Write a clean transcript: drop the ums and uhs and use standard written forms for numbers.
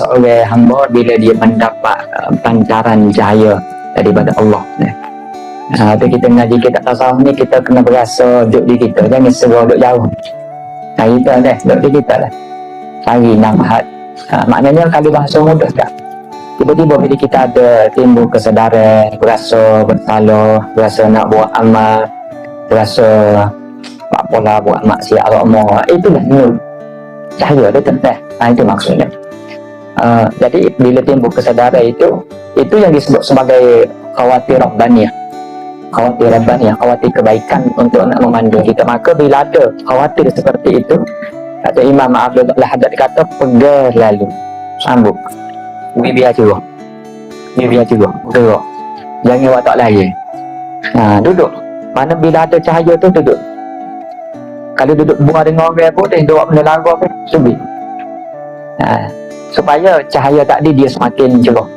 seorang hamba bila dia mendapat pancaran cahaya daripada Allah. Tapi kita ngaji kita tasawuf ni, kita kena berasa duduk di kita, jangan serah duduk jauh. Kita duduk di kita lah, cari namahat. Maknanya kalau bahasa mudah tak, tiba-tiba bila kita ada timbul kesedaran, berasa bersalah, berasa nak buat amal, berasa apalah buat maksiat Allah, itulah nur cahaya dia tentang. Itu maksudnya. Jadi bila timbul kesedaran itu yang disebut sebagai khawatir rabbaniyah. Khawatir rabbaniyah, khawatir kebaikan untuk nak memandu kita. Maka bila ada khawatir seperti itu, kata Imam Abdul Haddad kata, pegar lalu, sambung, biar curah, gerak, jangan buat tak lain. Duduk, mana bila ada cahaya tu duduk. Kalau duduk buah dengan orang pun, dia buat benda larang pun, subit. Supaya cahaya tadi dia semakin cerah.